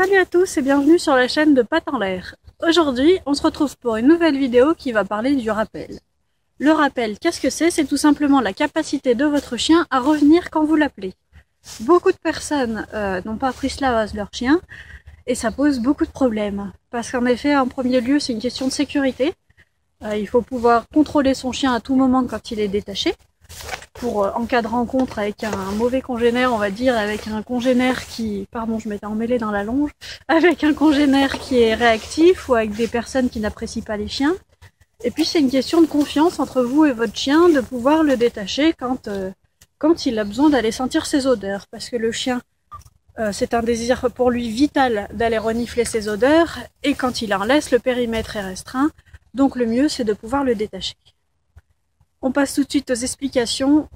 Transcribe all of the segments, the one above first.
Salut à tous et bienvenue sur la chaîne de Pattes en l'air. Aujourd'hui, on se retrouve pour une nouvelle vidéo qui va parler du rappel. Le rappel, qu'est-ce que c'est? C'est tout simplement la capacité de votre chien à revenir quand vous l'appelez. Beaucoup de personnes n'ont pas appris cela à leur chien et ça pose beaucoup de problèmes. Parce qu'en effet, en premier lieu, c'est une question de sécurité. Il faut pouvoir contrôler son chien à tout moment quand il est détaché. Pour en cas de rencontre avec un mauvais congénère, on va dire, avec un congénère qui, pardon, je m'étais emmêlée dans la longe, avec un congénère qui est réactif ou avec des personnes qui n'apprécient pas les chiens. Et puis c'est une question de confiance entre vous et votre chien, de pouvoir le détacher quand il a besoin d'aller sentir ses odeurs. Parce que le chien, c'est un désir pour lui vital d'aller renifler ses odeurs, et quand il en laisse, le périmètre est restreint, donc le mieux c'est de pouvoir le détacher. On passe tout de suite aux explications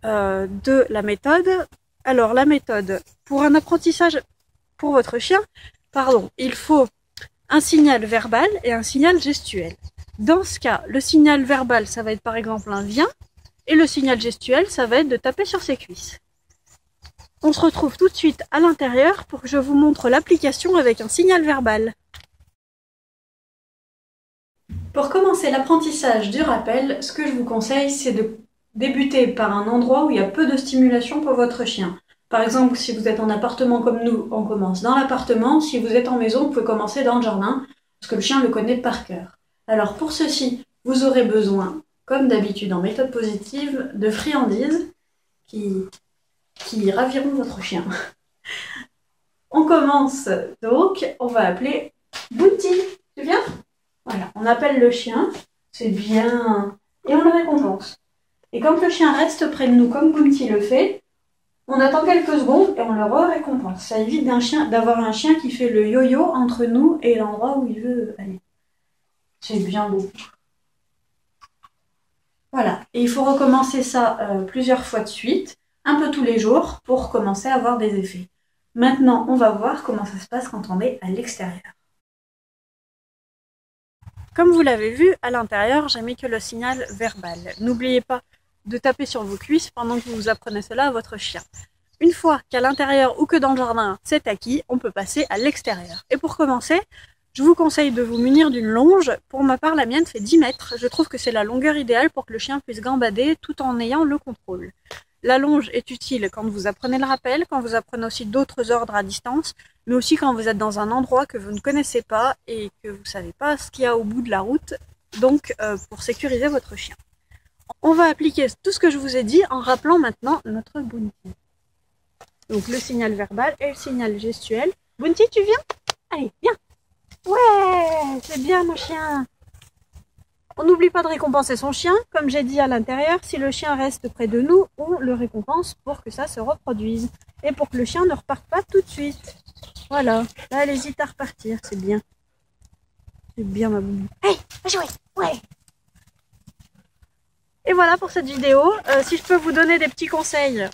de la méthode. Alors la méthode, pour un apprentissage pour votre chien, il faut un signal verbal et un signal gestuel. Dans ce cas, le signal verbal, ça va être par exemple un viens, et le signal gestuel, ça va être de taper sur ses cuisses. On se retrouve tout de suite à l'intérieur pour que je vous montre l'application avec un signal verbal. Pour commencer l'apprentissage du rappel, ce que je vous conseille, c'est de débuter par un endroit où il y a peu de stimulation pour votre chien. Par exemple, si vous êtes en appartement comme nous, on commence dans l'appartement. Si vous êtes en maison, vous pouvez commencer dans le jardin, parce que le chien le connaît par cœur. Alors pour ceci, vous aurez besoin, comme d'habitude en méthode positive, de friandises qui raviront votre chien. On commence donc, on va appeler Bounty. Tu viens ? Voilà, on appelle le chien, c'est bien, et on le récompense. Et quand le chien reste près de nous, comme Bounty le fait, on attend quelques secondes et on le récompense. Ça évite d'avoir un chien qui fait le yo-yo entre nous et l'endroit où il veut aller. C'est bien beau. Voilà, et il faut recommencer ça plusieurs fois de suite, un peu tous les jours, pour commencer à avoir des effets. Maintenant, on va voir comment ça se passe quand on est à l'extérieur. Comme vous l'avez vu, à l'intérieur, j'ai mis que le signal verbal. N'oubliez pas de taper sur vos cuisses pendant que vous apprenez cela à votre chien. Une fois qu'à l'intérieur ou que dans le jardin, c'est acquis, on peut passer à l'extérieur. Et pour commencer, je vous conseille de vous munir d'une longe. Pour ma part, la mienne fait 10 mètres. Je trouve que c'est la longueur idéale pour que le chien puisse gambader tout en ayant le contrôle. La longe est utile quand vous apprenez le rappel, quand vous apprenez aussi d'autres ordres à distance, mais aussi quand vous êtes dans un endroit que vous ne connaissez pas et que vous ne savez pas ce qu'il y a au bout de la route, donc pour sécuriser votre chien. On va appliquer tout ce que je vous ai dit en rappelant maintenant notre Bounty. Donc le signal verbal et le signal gestuel. Bounty, tu viens? Allez, viens! Ouais, c'est bien mon chien! On n'oublie pas de récompenser son chien, comme j'ai dit à l'intérieur, si le chien reste près de nous, on le récompense pour que ça se reproduise. Et pour que le chien ne reparte pas tout de suite. Voilà, là elle hésite à repartir, c'est bien. C'est bien ma boubou. Hey, va jouer, ouais. Et voilà pour cette vidéo. Si je peux vous donner des petits conseils,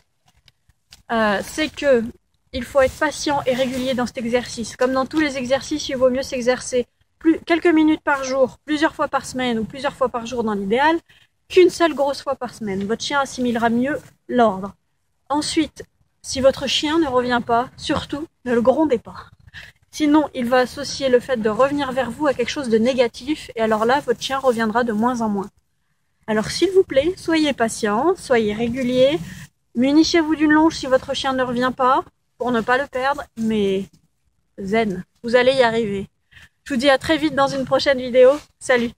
c'est que il faut être patient et régulier dans cet exercice. Comme dans tous les exercices, il vaut mieux s'exercer quelques minutes par jour, plusieurs fois par semaine ou plusieurs fois par jour dans l'idéal, qu'une seule grosse fois par semaine. Votre chien assimilera mieux l'ordre. Ensuite, si votre chien ne revient pas, surtout, ne le grondez pas. Sinon, il va associer le fait de revenir vers vous à quelque chose de négatif, et alors là, votre chien reviendra de moins en moins. Alors s'il vous plaît, soyez patient, soyez régulier, munissez-vous d'une longe si votre chien ne revient pas, pour ne pas le perdre, mais zen, vous allez y arriver. Je vous dis à très vite dans une prochaine vidéo. Salut!